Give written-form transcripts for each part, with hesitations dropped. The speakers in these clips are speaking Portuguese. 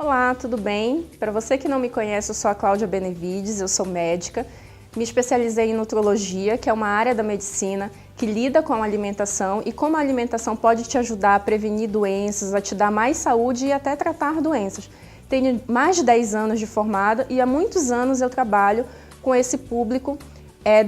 Olá, tudo bem? Para você que não me conhece, eu sou a Cláudia Benevides, eu sou médica, me especializei em nutrologia, que é uma área da medicina que lida com a alimentação e como a alimentação pode te ajudar a prevenir doenças, a te dar mais saúde e até tratar doenças. Tenho mais de 10 anos de formada e há muitos anos eu trabalho com esse público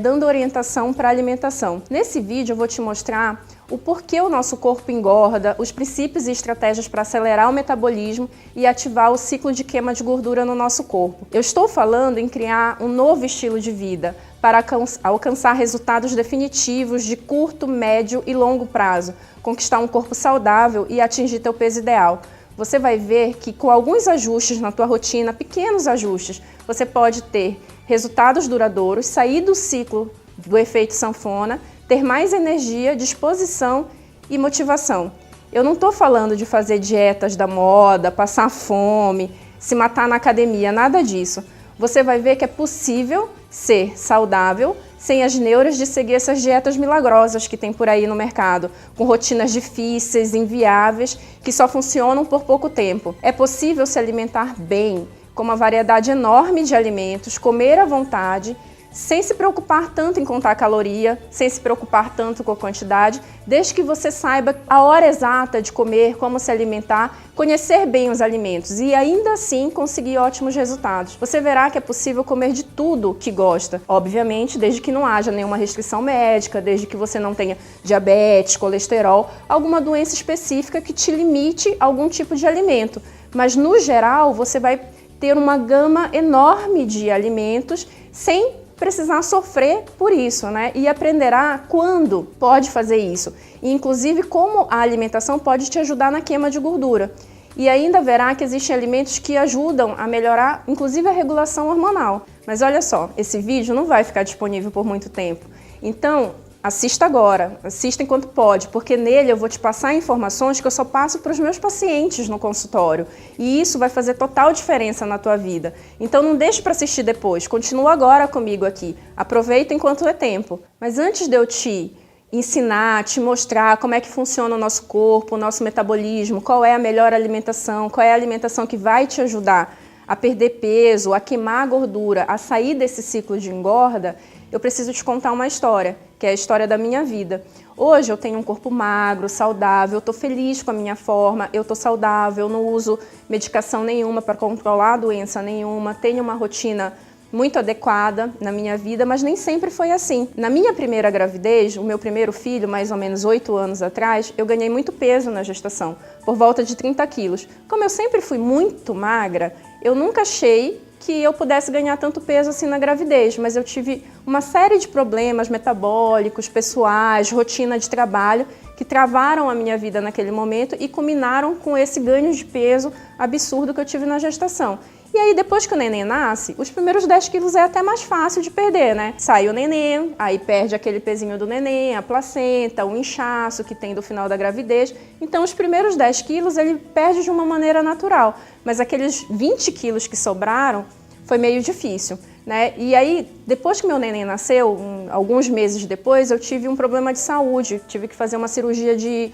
dando orientação para a alimentação. Nesse vídeo eu vou te mostrar o porquê o nosso corpo engorda, os princípios e estratégias para acelerar o metabolismo e ativar o ciclo de queima de gordura no nosso corpo. Eu estou falando em criar um novo estilo de vida para alcançar resultados definitivos de curto, médio e longo prazo, conquistar um corpo saudável e atingir teu peso ideal. Você vai ver que com alguns ajustes na tua rotina, pequenos ajustes, você pode ter resultados duradouros, sair do ciclo do efeito sanfona, ter mais energia, disposição e motivação. Eu não estou falando de fazer dietas da moda, passar fome, se matar na academia, nada disso. Você vai ver que é possível ser saudável sem as neuras de seguir essas dietas milagrosas que tem por aí no mercado, com rotinas difíceis, inviáveis, que só funcionam por pouco tempo. É possível se alimentar bem, com uma variedade enorme de alimentos, comer à vontade, sem se preocupar tanto em contar caloria, sem se preocupar tanto com a quantidade, desde que você saiba a hora exata de comer, como se alimentar, conhecer bem os alimentos e ainda assim conseguir ótimos resultados. Você verá que é possível comer de tudo que gosta, obviamente desde que não haja nenhuma restrição médica, desde que você não tenha diabetes, colesterol, alguma doença específica que te limite a algum tipo de alimento. Mas no geral você vai ter uma gama enorme de alimentos sem precisar sofrer por isso, né? E aprenderá quando pode fazer isso. E, inclusive, como a alimentação pode te ajudar na queima de gordura. E ainda verá que existem alimentos que ajudam a melhorar, inclusive, a regulação hormonal. Mas olha só, esse vídeo não vai ficar disponível por muito tempo. Então, assista agora, assista enquanto pode, porque nele eu vou te passar informações que eu só passo para os meus pacientes no consultório. E isso vai fazer total diferença na tua vida. Então não deixe para assistir depois, continua agora comigo aqui. Aproveita enquanto é tempo. Mas antes de eu te ensinar, te mostrar como é que funciona o nosso corpo, o nosso metabolismo, qual é a melhor alimentação, qual é a alimentação que vai te ajudar a perder peso, a queimar a gordura, a sair desse ciclo de engorda, eu preciso te contar uma história, que é a história da minha vida. Hoje eu tenho um corpo magro, saudável, eu estou feliz com a minha forma, eu estou saudável, não uso medicação nenhuma para controlar a doença nenhuma, tenho uma rotina muito adequada na minha vida, mas nem sempre foi assim. Na minha primeira gravidez, o meu primeiro filho, mais ou menos 8 anos atrás, eu ganhei muito peso na gestação, por volta de 30 quilos. Como eu sempre fui muito magra, eu nunca achei que eu pudesse ganhar tanto peso assim na gravidez, mas eu tive uma série de problemas metabólicos, pessoais, rotina de trabalho, que travaram a minha vida naquele momento e culminaram com esse ganho de peso absurdo que eu tive na gestação. E aí, depois que o neném nasce, os primeiros 10 quilos é até mais fácil de perder, né? Sai o neném, aí perde aquele pezinho do neném, a placenta, o inchaço que tem do final da gravidez. Então, os primeiros 10 quilos ele perde de uma maneira natural. Mas aqueles 20 quilos que sobraram foi meio difícil, né? E aí, depois que meu neném nasceu, alguns meses depois, eu tive um problema de saúde. Tive que fazer uma cirurgia de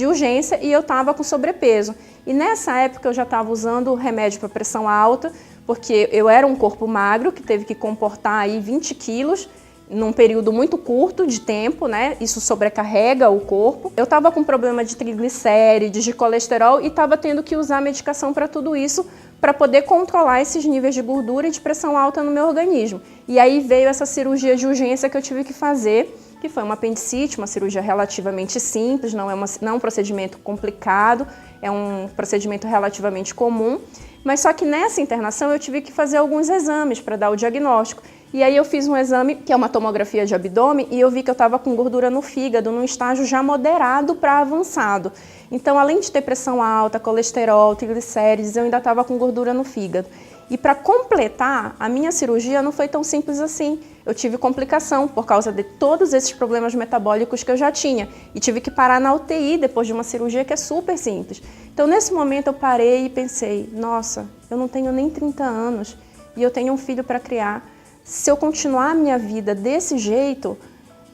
urgência e eu estava com sobrepeso. E nessa época eu já estava usando remédio para pressão alta, porque eu era um corpo magro que teve que comportar aí 20 quilos num período muito curto de tempo, né? Isso sobrecarrega o corpo. Eu estava com problema de triglicérides, de colesterol e estava tendo que usar medicação para tudo isso, para poder controlar esses níveis de gordura e de pressão alta no meu organismo. E aí veio essa cirurgia de urgência que eu tive que fazer, que foi uma apendicite, uma cirurgia relativamente simples, não é um procedimento complicado, é um procedimento relativamente comum, mas só que nessa internação eu tive que fazer alguns exames para dar o diagnóstico. E aí eu fiz um exame, que é uma tomografia de abdômen, e eu vi que eu estava com gordura no fígado, num estágio já moderado para avançado. Então, além de ter pressão alta, colesterol, triglicérides, eu ainda estava com gordura no fígado. E para completar, a minha cirurgia não foi tão simples assim. Eu tive complicação por causa de todos esses problemas metabólicos que eu já tinha. E tive que parar na UTI depois de uma cirurgia que é super simples. Então, nesse momento, eu parei e pensei, nossa, eu não tenho nem 30 anos e eu tenho um filho para criar. Se eu continuar a minha vida desse jeito,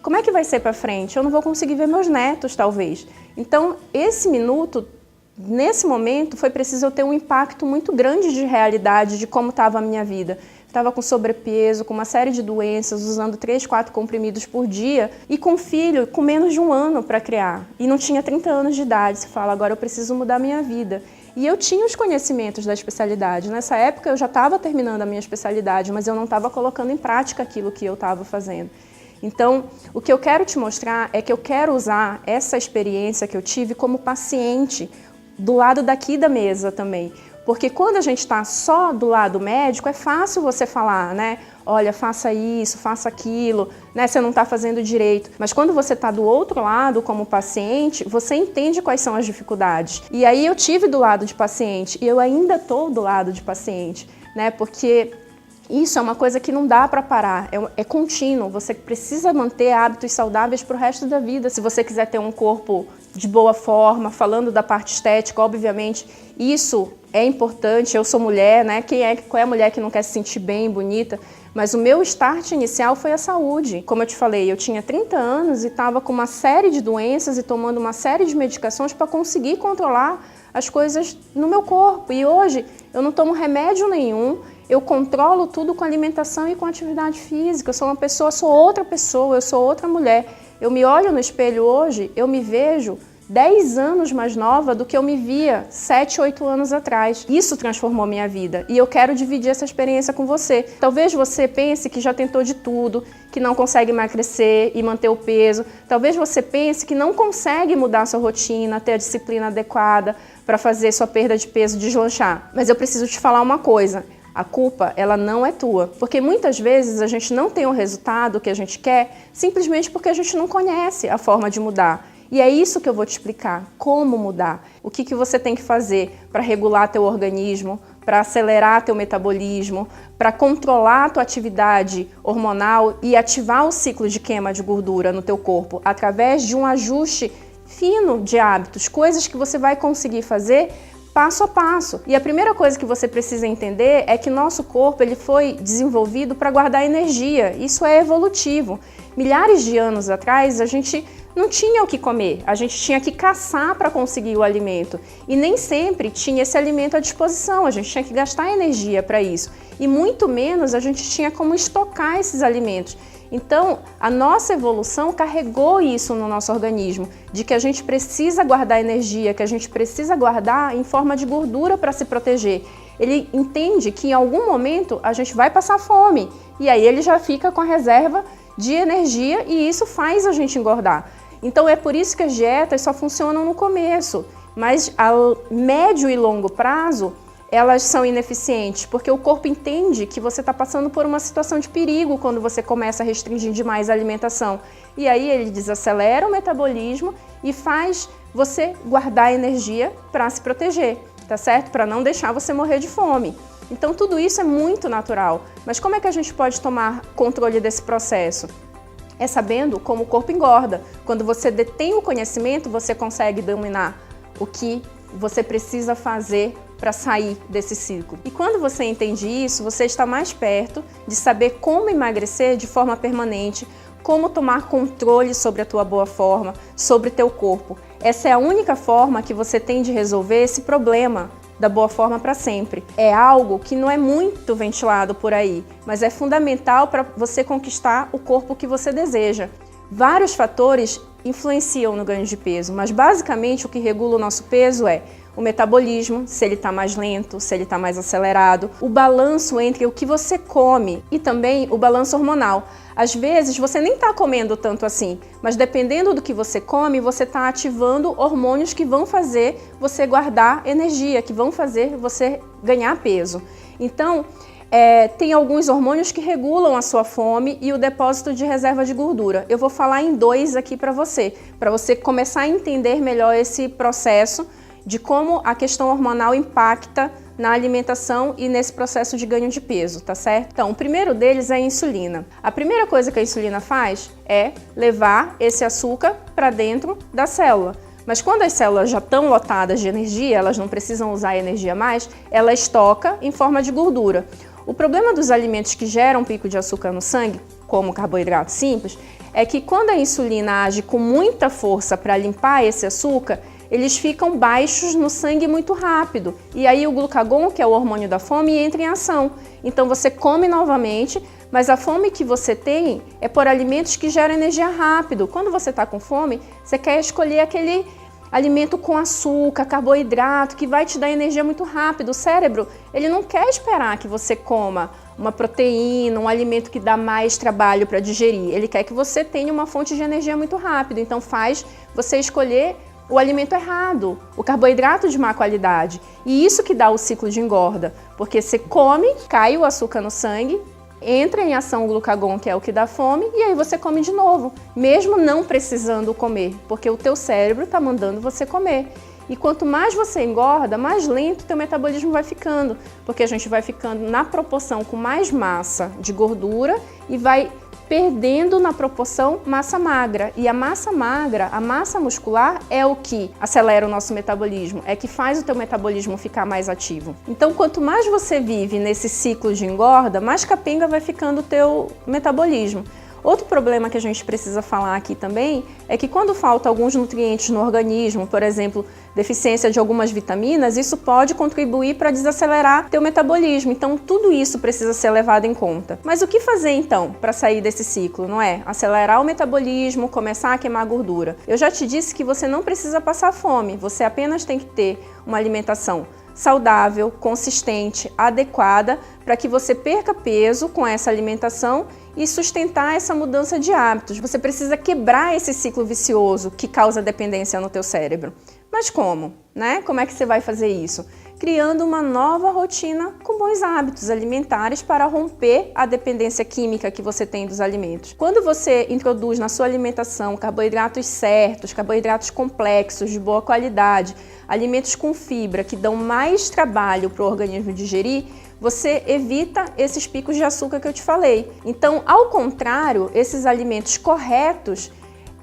como é que vai ser para frente? Eu não vou conseguir ver meus netos, talvez. Então, esse minuto Nesse momento, foi preciso eu ter um impacto muito grande de realidade de como estava a minha vida. Estava com sobrepeso, com uma série de doenças, usando 3, 4 comprimidos por dia e com filho com menos de 1 ano para criar. E não tinha 30 anos de idade. Você fala, agora eu preciso mudar minha vida. E eu tinha os conhecimentos da especialidade. Nessa época eu já estava terminando a minha especialidade, mas eu não estava colocando em prática aquilo que eu estava fazendo. Então, o que eu quero te mostrar é que eu quero usar essa experiência que eu tive como paciente do lado daqui da mesa também. Porque quando a gente está só do lado médico, é fácil você falar, né? Olha, faça isso, faça aquilo, né? Você não está fazendo direito. Mas quando você está do outro lado, como paciente, você entende quais são as dificuldades. E aí eu tive do lado de paciente e eu ainda estou do lado de paciente, né? Porque isso é uma coisa que não dá para parar, é contínuo. Você precisa manter hábitos saudáveis para o resto da vida. Se você quiser ter um corpo de boa forma, falando da parte estética, obviamente, isso é importante. Eu sou mulher, né? Qual é a mulher que não quer se sentir bem, bonita? Mas o meu start inicial foi a saúde. Como eu te falei, eu tinha 30 anos e estava com uma série de doenças e tomando uma série de medicações para conseguir controlar as coisas no meu corpo. E hoje eu não tomo remédio nenhum, eu controlo tudo com alimentação e com atividade física. Eu sou uma pessoa, sou outra pessoa, eu sou outra mulher. Eu me olho no espelho hoje, eu me vejo 10 anos mais nova do que eu me via 7, 8 anos atrás. Isso transformou minha vida e eu quero dividir essa experiência com você. Talvez você pense que já tentou de tudo, que não consegue emagrecer e manter o peso. Talvez você pense que não consegue mudar a sua rotina, ter a disciplina adequada para fazer sua perda de peso deslanchar. Mas eu preciso te falar uma coisa. A culpa, ela não é tua, porque muitas vezes a gente não tem o resultado que a gente quer simplesmente porque a gente não conhece a forma de mudar. E é isso que eu vou te explicar, como mudar, o que você tem que fazer para regular teu organismo, para acelerar teu metabolismo, para controlar a tua atividade hormonal e ativar o ciclo de queima de gordura no teu corpo através de um ajuste fino de hábitos, coisas que você vai conseguir fazer passo a passo. E a primeira coisa que você precisa entender é que nosso corpo ele foi desenvolvido para guardar energia. Isso é evolutivo. Milhares de anos atrás, a gente não tinha o que comer. A gente tinha que caçar para conseguir o alimento. E nem sempre tinha esse alimento à disposição. A gente tinha que gastar energia para isso. E muito menos a gente tinha como estocar esses alimentos. Então, a nossa evolução carregou isso no nosso organismo, de que a gente precisa guardar energia, que a gente precisa guardar em forma de gordura para se proteger. Ele entende que em algum momento a gente vai passar fome, e aí ele já fica com a reserva de energia e isso faz a gente engordar. Então é por isso que as dietas só funcionam no começo, mas a médio e longo prazo, elas são ineficientes, porque o corpo entende que você está passando por uma situação de perigo quando você começa a restringir demais a alimentação. E aí ele desacelera o metabolismo e faz você guardar energia para se proteger, tá certo? Para não deixar você morrer de fome. Então tudo isso é muito natural. Mas como é que a gente pode tomar controle desse processo? É sabendo como o corpo engorda. Quando você detém o conhecimento, você consegue dominar o que você precisa fazer para sair desse ciclo. E quando você entende isso, você está mais perto de saber como emagrecer de forma permanente, como tomar controle sobre a tua boa forma, sobre teu corpo. Essa é a única forma que você tem de resolver esse problema da boa forma para sempre. É algo que não é muito ventilado por aí, mas é fundamental para você conquistar o corpo que você deseja. Vários fatores influenciam no ganho de peso, mas basicamente o que regula o nosso peso é o metabolismo, se ele está mais lento, se ele está mais acelerado, o balanço entre o que você come e também o balanço hormonal. Às vezes você nem está comendo tanto assim, mas dependendo do que você come, você está ativando hormônios que vão fazer você guardar energia, que vão fazer você ganhar peso. Então, tem alguns hormônios que regulam a sua fome e o depósito de reserva de gordura. Eu vou falar em 2 aqui para você começar a entender melhor esse processo de como a questão hormonal impacta na alimentação e nesse processo de ganho de peso, tá certo? Então, o primeiro deles é a insulina. A primeira coisa que a insulina faz é levar esse açúcar para dentro da célula. Mas quando as células já estão lotadas de energia, elas não precisam usar energia mais, ela estoca em forma de gordura. O problema dos alimentos que geram pico de açúcar no sangue, como carboidrato simples, é que quando a insulina age com muita força para limpar esse açúcar, eles ficam baixos no sangue muito rápido. E aí o glucagon, que é o hormônio da fome, entra em ação. Então você come novamente, mas a fome que você tem é por alimentos que geram energia rápido. Quando você está com fome, você quer escolher aquele alimento com açúcar, carboidrato, que vai te dar energia muito rápido. O cérebro, ele não quer esperar que você coma uma proteína, um alimento que dá mais trabalho para digerir. Ele quer que você tenha uma fonte de energia muito rápido. Então faz você escolher o alimento errado, o carboidrato de má qualidade. E isso que dá o ciclo de engorda, porque você come, cai o açúcar no sangue, entra em ação o glucagon, que é o que dá fome, e aí você come de novo, mesmo não precisando comer, porque o teu cérebro está mandando você comer. E quanto mais você engorda, mais lento o teu metabolismo vai ficando, porque a gente vai ficando na proporção com mais massa de gordura e vai perdendo na proporção massa magra. E a massa magra, a massa muscular, é o que acelera o nosso metabolismo, é que faz o teu metabolismo ficar mais ativo. Então, quanto mais você vive nesse ciclo de engorda, mais capenga vai ficando o teu metabolismo. Outro problema que a gente precisa falar aqui também é que quando falta alguns nutrientes no organismo, por exemplo, deficiência de algumas vitaminas, isso pode contribuir para desacelerar teu metabolismo. Então, tudo isso precisa ser levado em conta. Mas o que fazer então para sair desse ciclo, não é? Acelerar o metabolismo, começar a queimar gordura. Eu já te disse que você não precisa passar fome, você apenas tem que ter uma alimentação saudável, consistente, adequada, para que você perca peso com essa alimentação e sustentar essa mudança de hábitos. Você precisa quebrar esse ciclo vicioso que causa dependência no teu cérebro. Mas como, né? Como é que você vai fazer isso? Criando uma nova rotina com bons hábitos alimentares para romper a dependência química que você tem dos alimentos. Quando você introduz na sua alimentação carboidratos certos, carboidratos complexos, de boa qualidade, alimentos com fibra que dão mais trabalho para o organismo digerir, você evita esses picos de açúcar que eu te falei. Então, ao contrário, esses alimentos corretos,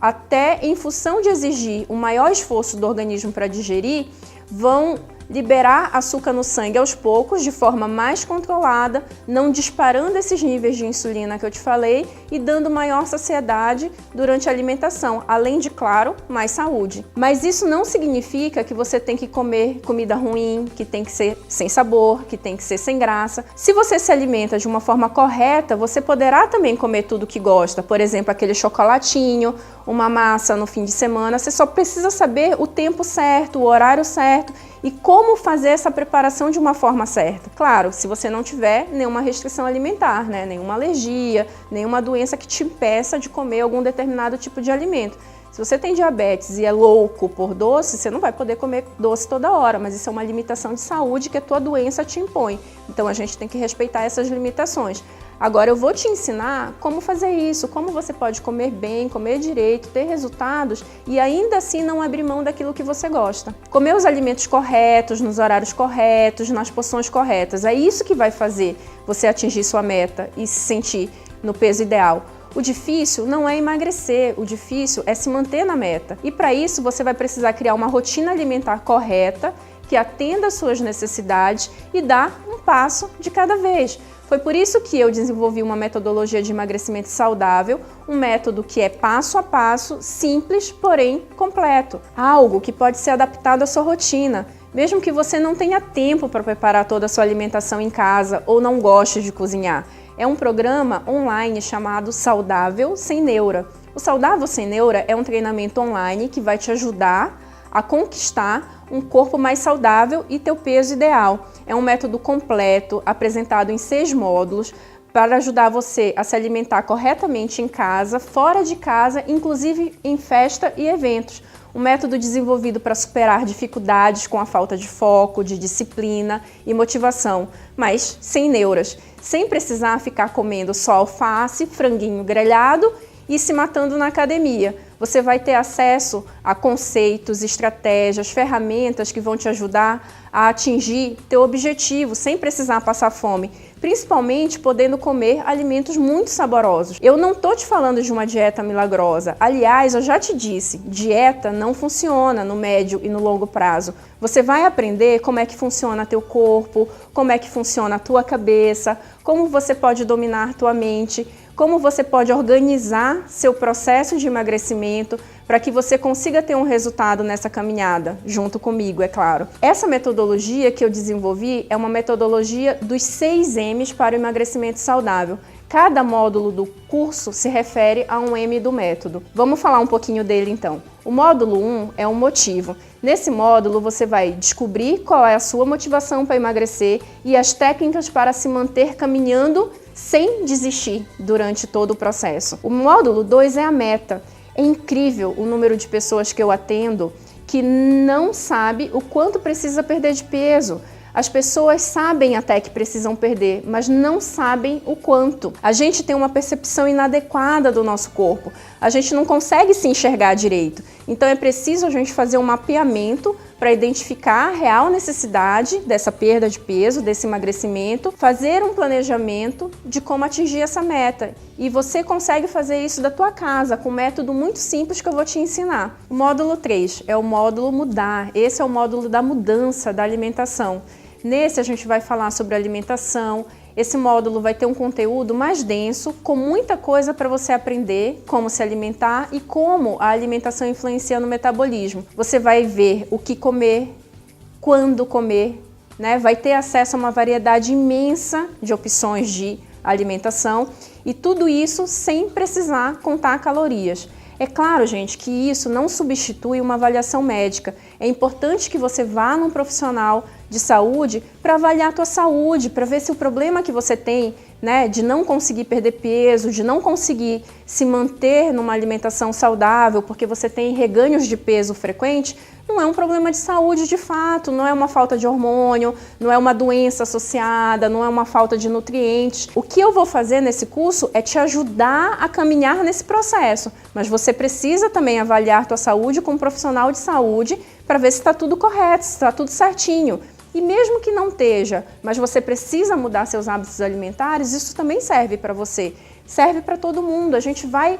até em função de exigir um maior esforço do organismo para digerir, vão liberar açúcar no sangue aos poucos, de forma mais controlada, não disparando esses níveis de insulina que eu te falei e dando maior saciedade durante a alimentação, além de, claro, mais saúde. Mas isso não significa que você tem que comer comida ruim, que tem que ser sem sabor, que tem que ser sem graça. Se você se alimenta de uma forma correta, você poderá também comer tudo que gosta, por exemplo, aquele chocolatinho, uma massa no fim de semana. Você só precisa saber o tempo certo, o horário certo e como fazer essa preparação de uma forma certa. Claro, se você não tiver nenhuma restrição alimentar, né? Nenhuma alergia, nenhuma doença que te impeça de comer algum determinado tipo de alimento. Se você tem diabetes e é louco por doce, você não vai poder comer doce toda hora, mas isso é uma limitação de saúde que a tua doença te impõe. Então a gente tem que respeitar essas limitações. Agora eu vou te ensinar como fazer isso, como você pode comer bem, comer direito, ter resultados e ainda assim não abrir mão daquilo que você gosta. Comer os alimentos corretos, nos horários corretos, nas porções corretas. É isso que vai fazer você atingir sua meta e se sentir no peso ideal. O difícil não é emagrecer, o difícil é se manter na meta. E para isso você vai precisar criar uma rotina alimentar correta, que atenda às suas necessidades e dá um passo de cada vez. Foi por isso que eu desenvolvi uma metodologia de emagrecimento saudável, um método que é passo a passo, simples, porém completo. Algo que pode ser adaptado à sua rotina, mesmo que você não tenha tempo para preparar toda a sua alimentação em casa ou não goste de cozinhar. É um programa online chamado Saudável Sem Neura. O Saudável Sem Neura é um treinamento online que vai te ajudar a conquistar um corpo mais saudável e teu peso ideal. É um método completo, apresentado em 6 módulos, para ajudar você a se alimentar corretamente em casa, fora de casa, inclusive em festa e eventos. Um método desenvolvido para superar dificuldades com a falta de foco, de disciplina e motivação, mas sem neuras, sem precisar ficar comendo só alface, franguinho grelhado e se matando na academia. Você vai ter acesso a conceitos, estratégias, ferramentas que vão te ajudar a atingir teu objetivo sem precisar passar fome, principalmente podendo comer alimentos muito saborosos. Eu não tô te falando de uma dieta milagrosa. Aliás, eu já te disse, dieta não funciona no médio e no longo prazo. Você vai aprender como é que funciona teu corpo, como é que funciona a tua cabeça, como você pode dominar tua mente, como você pode organizar seu processo de emagrecimento para que você consiga ter um resultado nessa caminhada, junto comigo, é claro. Essa metodologia que eu desenvolvi é uma metodologia dos 6 M's para o emagrecimento saudável. Cada módulo do curso se refere a um M do método. Vamos falar um pouquinho dele então. O módulo 1 é um motivo. Nesse módulo você vai descobrir qual é a sua motivação para emagrecer e as técnicas para se manter caminhando sem desistir durante todo o processo. O módulo 2 é a meta. É incrível o número de pessoas que eu atendo que não sabe o quanto precisa perder de peso. As pessoas sabem até que precisam perder, mas não sabem o quanto. A gente tem uma percepção inadequada do nosso corpo. A gente não consegue se enxergar direito. Então é preciso a gente fazer um mapeamento para identificar a real necessidade dessa perda de peso, desse emagrecimento, fazer um planejamento de como atingir essa meta. E você consegue fazer isso da tua casa, com um método muito simples que eu vou te ensinar. O módulo 3 é o módulo mudar. Esse é o módulo da mudança da alimentação. Nesse a gente vai falar sobre alimentação. Esse módulo vai ter um conteúdo mais denso, com muita coisa para você aprender como se alimentar e como a alimentação influencia no metabolismo. Você vai ver o que comer, quando comer, né? Vai ter acesso a uma variedade imensa de opções de alimentação e tudo isso sem precisar contar calorias. É claro, gente, que isso não substitui uma avaliação médica. É importante que você vá num profissional de saúde para avaliar a tua saúde, para ver se o problema que você tem, né, de não conseguir perder peso, de não conseguir se manter numa alimentação saudável porque você tem reganhos de peso frequente, não é um problema de saúde de fato, não é uma falta de hormônio, não é uma doença associada, não é uma falta de nutrientes. O que eu vou fazer nesse curso é te ajudar a caminhar nesse processo, mas você precisa também avaliar tua saúde com um profissional de saúde para ver se está tudo correto, se está tudo certinho. E mesmo que não esteja, mas você precisa mudar seus hábitos alimentares, isso também serve para você, serve para todo mundo. A gente vai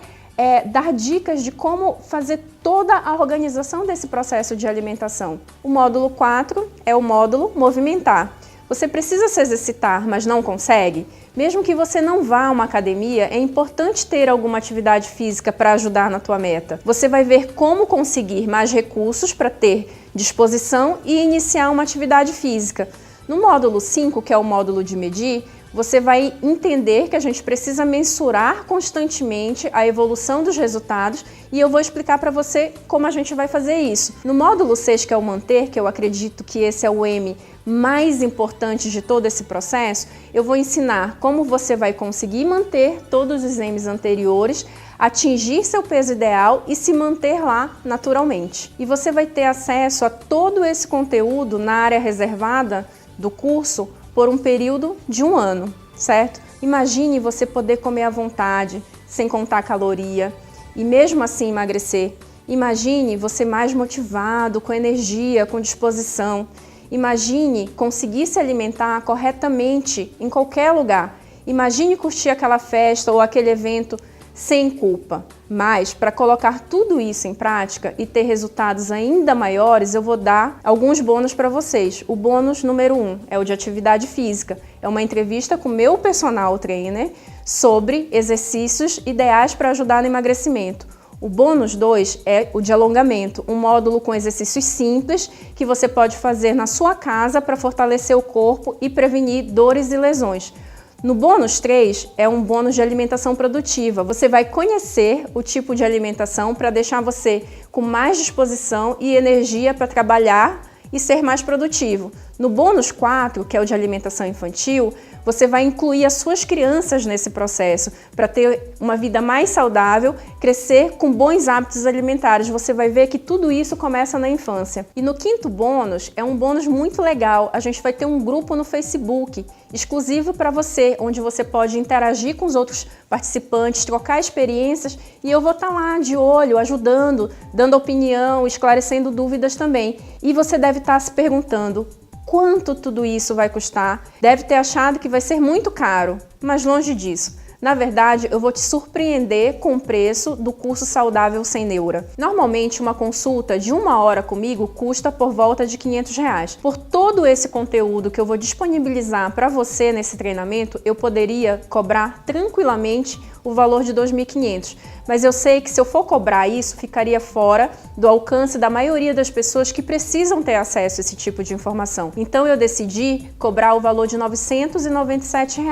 dar dicas de como fazer toda a organização desse processo de alimentação. O módulo 4 é o módulo movimentar. Você precisa se exercitar, mas não consegue? Mesmo que você não vá a uma academia, é importante ter alguma atividade física para ajudar na tua meta. Você vai ver como conseguir mais recursos para ter disposição e iniciar uma atividade física. No módulo 5, que é o módulo de medir, você vai entender que a gente precisa mensurar constantemente a evolução dos resultados e eu vou explicar para você como a gente vai fazer isso. No módulo 6, que é o manter, que eu acredito que esse é o M mais importante de todo esse processo, eu vou ensinar como você vai conseguir manter todos os M's anteriores, atingir seu peso ideal e se manter lá naturalmente. E você vai ter acesso a todo esse conteúdo na área reservada do curso por um período de 1 ano, certo? Imagine você poder comer à vontade, sem contar caloria, e mesmo assim emagrecer. Imagine você mais motivado, com energia, com disposição. Imagine conseguir se alimentar corretamente em qualquer lugar. Imagine curtir aquela festa ou aquele evento sem culpa. Mas, para colocar tudo isso em prática e ter resultados ainda maiores, eu vou dar alguns bônus para vocês. O bônus número 1 é o de atividade física. É uma entrevista com o meu personal trainer sobre exercícios ideais para ajudar no emagrecimento. O bônus 2 é o de alongamento, um módulo com exercícios simples que você pode fazer na sua casa para fortalecer o corpo e prevenir dores e lesões. No bônus 3 é um bônus de alimentação produtiva. Você vai conhecer o tipo de alimentação para deixar você com mais disposição e energia para trabalhar e ser mais produtivo. No bônus 4, que é o de alimentação infantil, você vai incluir as suas crianças nesse processo para ter uma vida mais saudável, crescer com bons hábitos alimentares. Você vai ver que tudo isso começa na infância. E no 5º bônus, é um bônus muito legal. A gente vai ter um grupo no Facebook exclusivo para você, onde você pode interagir com os outros participantes, trocar experiências e eu vou estar lá de olho, ajudando, dando opinião, esclarecendo dúvidas também. E você deve estar se perguntando: quanto tudo isso vai custar? Deve ter achado que vai ser muito caro, mas longe disso. Na verdade, eu vou te surpreender com o preço do curso Saudável Sem Neura. Normalmente, uma consulta de 1 hora comigo custa por volta de R$500. Por todo esse conteúdo que eu vou disponibilizar para você nesse treinamento, eu poderia cobrar tranquilamente o valor de R$ 2.500. Mas eu sei que se eu for cobrar isso, ficaria fora do alcance da maioria das pessoas que precisam ter acesso a esse tipo de informação. Então eu decidi cobrar o valor de R$ 997,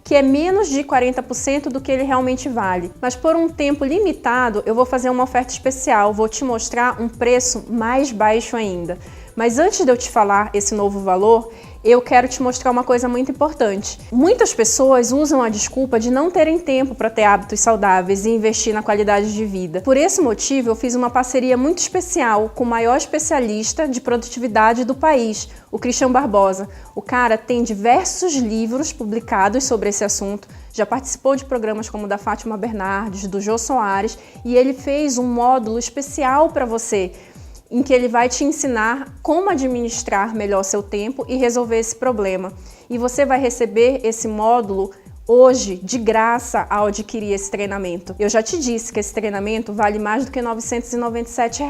que é menos de 40% do que ele realmente vale. Mas por um tempo limitado, eu vou fazer uma oferta especial, vou te mostrar um preço mais baixo ainda. Mas antes de eu te falar esse novo valor, eu quero te mostrar uma coisa muito importante. Muitas pessoas usam a desculpa de não terem tempo para ter hábitos saudáveis e investir na qualidade de vida. Por esse motivo, eu fiz uma parceria muito especial com o maior especialista de produtividade do país, o Christian Barbosa. O cara tem diversos livros publicados sobre esse assunto, já participou de programas como o da Fátima Bernardes, do Jô Soares, e ele fez um módulo especial para você, em que ele vai te ensinar como administrar melhor seu tempo e resolver esse problema. E você vai receber esse módulo hoje, de graça, ao adquirir esse treinamento. Eu já te disse que esse treinamento vale mais do que R$ 997.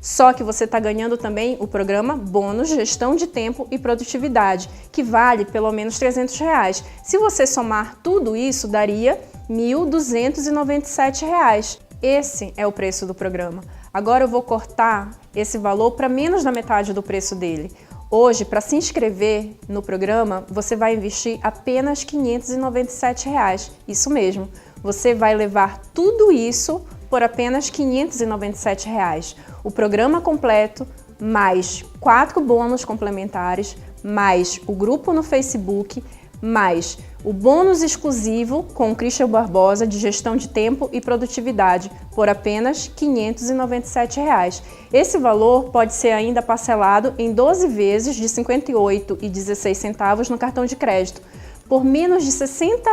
Só que você está ganhando também o programa Bônus Gestão de Tempo e Produtividade, que vale pelo menos R$ 300. Se você somar tudo isso, daria R$ 1.297. Esse é o preço do programa. Agora eu vou cortar esse valor para menos da metade do preço dele. Hoje, para se inscrever no programa, você vai investir apenas R$ 597. Isso mesmo, você vai levar tudo isso por apenas R$ 597. O programa completo, mais 4 bônus complementares, mais o grupo no Facebook, mais o bônus exclusivo com o Christian Barbosa de gestão de tempo e produtividade por apenas R$ 597. Esse valor pode ser ainda parcelado em 12 vezes de R$ 58,16 no cartão de crédito. Por menos de R$ 60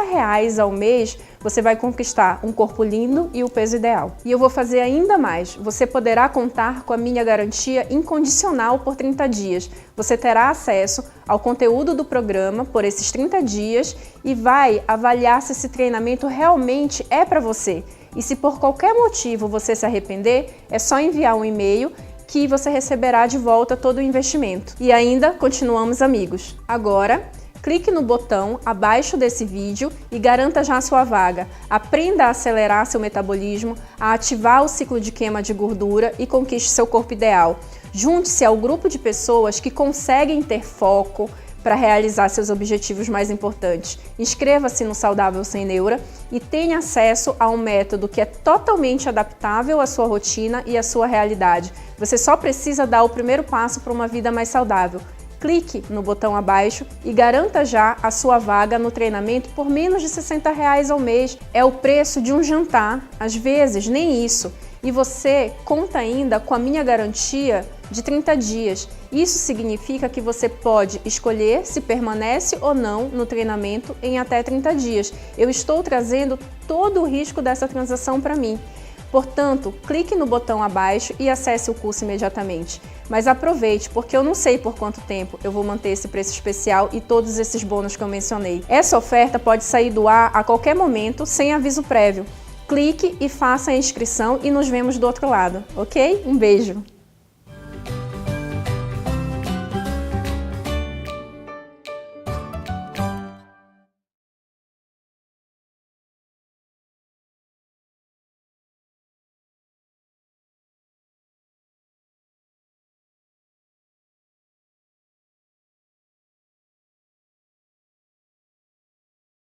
ao mês, você vai conquistar um corpo lindo e o peso ideal. E eu vou fazer ainda mais. Você poderá contar com a minha garantia incondicional por 30 dias. Você terá acesso ao conteúdo do programa por esses 30 dias e vai avaliar se esse treinamento realmente é para você. E se por qualquer motivo você se arrepender, é só enviar um e-mail que você receberá de volta todo o investimento. E ainda continuamos amigos. Agora, clique no botão abaixo desse vídeo e garanta já a sua vaga. Aprenda a acelerar seu metabolismo, a ativar o ciclo de queima de gordura e conquiste seu corpo ideal. Junte-se ao grupo de pessoas que conseguem ter foco para realizar seus objetivos mais importantes. Inscreva-se no Saudável Sem Neura e tenha acesso a um método que é totalmente adaptável à sua rotina e à sua realidade. Você só precisa dar o primeiro passo para uma vida mais saudável. Clique no botão abaixo e garanta já a sua vaga no treinamento por menos de R$ 60 ao mês. É o preço de um jantar, às vezes nem isso. E você conta ainda com a minha garantia de 30 dias. Isso significa que você pode escolher se permanece ou não no treinamento em até 30 dias. Eu estou trazendo todo o risco dessa transação para mim. Portanto, clique no botão abaixo e acesse o curso imediatamente. Mas aproveite, porque eu não sei por quanto tempo eu vou manter esse preço especial e todos esses bônus que eu mencionei. Essa oferta pode sair do ar a qualquer momento, sem aviso prévio. Clique e faça a inscrição e nos vemos do outro lado, ok? Um beijo!